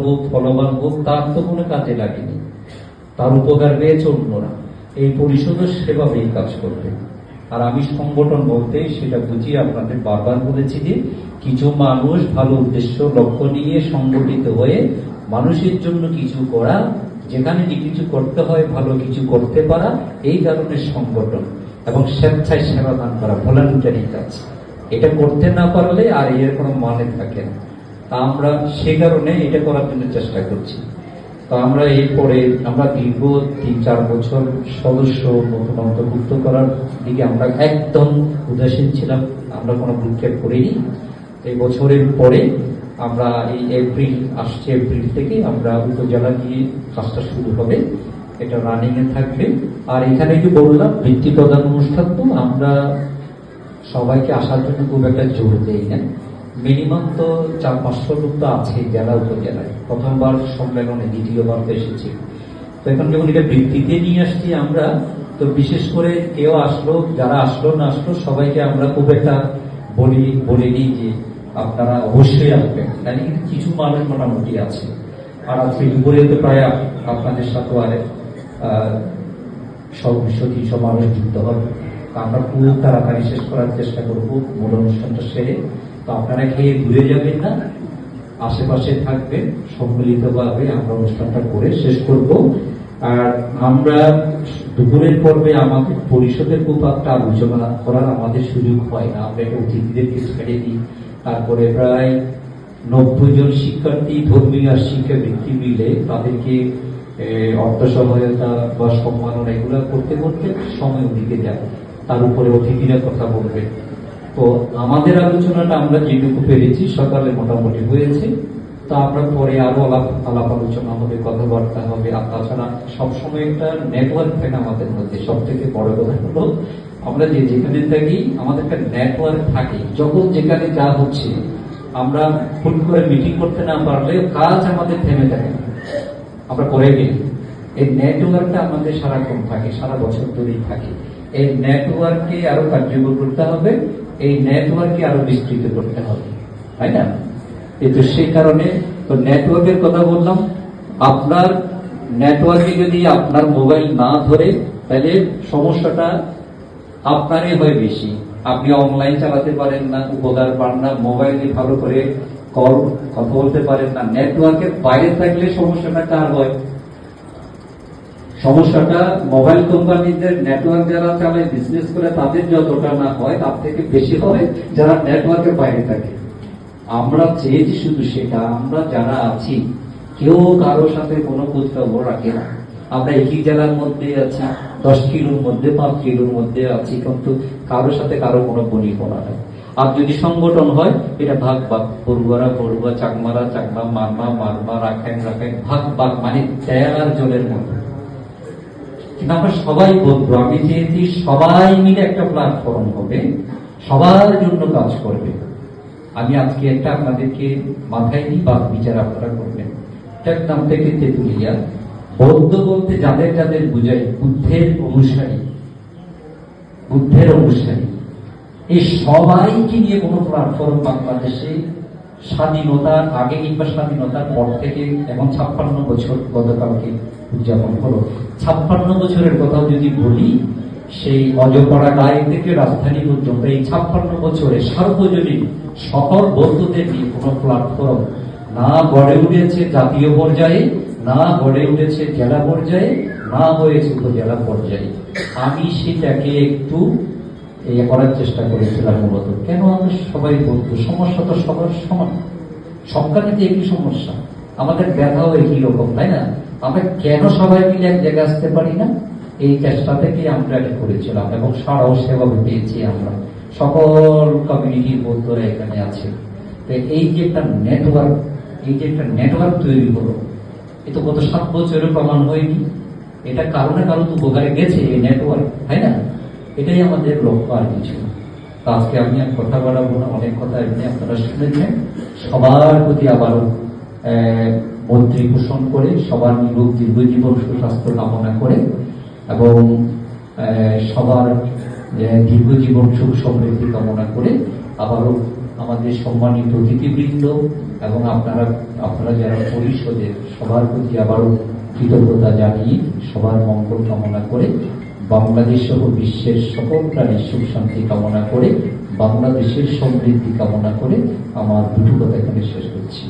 হোক, ফলবান হোক, তার তো কোনো কাজে লাগেনি, তার উপকার পেয়েছে অন্যরা। এই পরিষদও সেভাবেই কাজ করবে। আর আমি সংগঠন বলতে সেটা বুঝিয়ে আপনাদের বারবার বলেছি যে কিছু মানুষ ভালো উদ্দেশ্য লক্ষ্য নিয়ে সংগঠিত হয়ে মানুষের জন্য কিছু করা, যেখানে কিছু করতে হয় ভালো কিছু করতে পারা, এই কারণে সংগঠন এবং স্বেচ্ছায় সেবা দান করা, ভলান্টারি কাজ। এটা করতে না পারলে আর এর কোনো মানে থাকে না। তা আমরা সে কারণে এটা করার জন্য চেষ্টা করছি। তো আমরা এরপরে আমরা দীর্ঘ 3-4 বছর সদস্য নতুন অন্তর্ভুক্ত করার দিকে আমরা একদম উদাসীন ছিলাম, আমরা কোনো ভ্রুক্ষেপ করিনি। এই বছরের পরে আমরা এই এপ্রিল থেকে আমরা উপজেলা দিয়ে কাজটা শুরু হবে, এটা রানিং এ থাকবে। আর এখানে কি বললাম, বৃত্তি প্রদান অনুষ্ঠান তো আমরা সবাইকে আসার জন্য খুব একটা জোর দেই না। মিনিমাম তো 400-500 লোক তো আছে জেলা উপজেলায়, প্রথমবার সম্মেলনে, দ্বিতীয়বার তো এসেছি। তো এখন যখন এটা বৃত্তিতে নিয়ে আসছি আমরা, তো বিশেষ করে কেউ আসলো, যারা আসলো না আসলো, সবাইকে আমরা খুব একটা বলিনি যে আপনারা অবশ্যই আসবেন, তাই কিন্তু কিছু মানুষ মোটামুটি আছে। আর আজকে দুপুরে তো প্রায় আপনাদের সাথে আর 200-300 মানুষ যুক্ত হবে। আমরা খুব তাড়াতাড়ি শেষ করার চেষ্টা করবো মূল অনুষ্ঠানটা সেরে। তো আপনারা খেয়ে ঘুরে যাবেন না, আশেপাশে থাকবেন, সম্মিলিতভাবে আমরা অনুষ্ঠানটা করে শেষ করব। আর আমরা দুপুরের পর্বে আমাদের পরিষদের খুব একটা আলোচনা করার আমাদের সুযোগ হয় না, আমরা একটা অতিথিদেরকে ছেড়ে দিই। তারপরে প্রায় 90 জন শিক্ষার্থী ধর্মীয় আর শিক্ষাবৃত্তি মিলে তাদেরকে অর্থ সহায়তা বা সম্মাননা এগুলো করতে করতে সময় ওদিকে যায়। তার উপরে অতিথিরা কথা বলবে। তো আমাদের আলোচনাটা আমরা যেটুকু পেরেছি সকালে মোটামুটি হয়েছে। তো আমরা পরে আরো আলাপ আলোচনা হবে, কথাবার্তা হবে। আর তাছাড়া সবসময় একটা নেটওয়ার্ক থাকে আমাদের মধ্যে। সব থেকে বড় কথা হলো আমরা যেখানে থাকি আমাদের একটা নেটওয়ার্ক থাকে। যখন যেখানে যা হচ্ছে আমরা ফুল করে মিটিং করতে না পারলে কাজ আমাদের থেমে থাকে, আমরা করে গেলি। এই নেটওয়ার্কটা আমাদের সারাক্ষণ থাকে, সারা বছর ধরেই থাকে। এই নেটওয়ার্ককে আরো কার্যকর করতে হবে, এই নেটওয়ার্ককে আরো বিস্তৃত করতে হবে, তাই না? তো সেই কারণে তো নেটওয়ার্কের কথা বললাম। আপনার নেটওয়ার্কে যদি আপনার মোবাইল না ধরে, তাহলে সমস্যাটা আপনারই হয় বেশি। আপনি অনলাইন চালাতে পারেন না, উপকার পান না, মোবাইলে ভালো করে কথা বলতে পারেন না। নেটওয়ার্কের বাইরে থাকলে সমস্যাটা কার হয়? সমস্যাটা মোবাইল কোম্পানিদের নেটওয়ার্ক যারা চালায়, বিজনেস করে, তাদের যতটা না হয় তার থেকে বেশি হয় যারা নেটওয়ার্কের বাইরে থাকে। আমরা চেয়েছি শুধু সেটা, আমরা যারা আছি কেউ কারোর সাথে কোনো খোঁজখবর রাখে না। আমরা একই জেলার মধ্যে আছি, 10 কিলোর মধ্যে, 5 কিলোর মধ্যে আছি, কিন্তু কারোর সাথে কারো কোনো বনিপনা নেই। আর যদি সংগঠন হয়, এটা ভাগ, পড়ুয়া, চাকমারা, মারমা, রাখাইন, ভাগ, মানে তেল আর জলের মতো। কিন্তু আমরা সবাই বন্ধু। আমি চেয়েছি সবাই মিলে একটা প্ল্যাটফর্ম হবে, সবার জন্য কাজ করবে। আমি আজকে একটা আপনাদেরকে মাথায় নিই, বাদ বিচার আপনারা করবেন। নাম থেকে তেঁতুলিয়া, বৌদ্ধ বলতে যাদের বুঝাই বুদ্ধের অনুসারী, এই সবাইকে নিয়ে কোনো প্ল্যাটফর্ম বাংলাদেশে স্বাধীনতার আগে কিংবা স্বাধীনতার পর থেকে এখন 56 বছর গতকালকে উদযাপন হলো। 56 বছরের কথাও যদি বলি, সেই অজপাড়া গায়ে থেকে রাজধানী পর্যন্ত এই 56 বছরে সার্বজনীন সকল বৌদ্ধদের নিয়ে কোনো প্ল্যাটফর্ম না গড়ে উঠেছে জাতীয় পর্যায়ে, না গড়ে উঠেছে জেলা পর্যায়ে, না হয়েছে উপজেলা পর্যায়ে। আমি সেটাকে একটু করার চেষ্টা করেছিলাম মূলত। কেন আমরা সবাই বলতো, সমস্যা তো সবার সমান, সবখানেতে একই সমস্যা, আমাদের ব্যথাও একই রকম, তাই না? আমরা কেন সবাই মিলে এক জায়গায় আসতে পারি না? এই চেষ্টা থেকে আমরা এটা করেছিলাম এবং সারাও সেভাবে পেয়েছি। আমরা সকল কমিউনিটির বন্ধুরা এখানে আছে। তো এই যে একটা নেটওয়ার্ক তৈরি হলো, এ তো গত 7 বছরের প্রমাণ হয়নি। এটা কারো না কারো তো উপকারে গেছে এই নেটওয়ার্ক, তাই না? এটাই আমাদের লক্ষ্য, আর কিছু। তো আজকে আমি আর কথা বাড়াবো না, অনেক কথা এমনি আপনারা শুনেছেন। সবার প্রতি আবারও মৈত্রী পোষণ করে, সবার নিরোগ দীর্ঘজীবন সুস্বাস্থ্য কামনা করে এবং সবার দীর্ঘজীবন সুখ সমৃদ্ধি কামনা করে আবারও আমাদের সম্মানিত অতিথিবৃন্দ এবং আপনারা যারা পরিষদের সবার প্রতি আবারও কৃতজ্ঞতা জানিয়ে সবার মঙ্গল কামনা করে বাংলাদেশ সহ বিশ্বের সকল প্রাণীর সুখ শান্তি কামনা করে বাংলাদেশের সমৃদ্ধি কামনা করে আমার দুটো কথা এখানে শেষ করছি।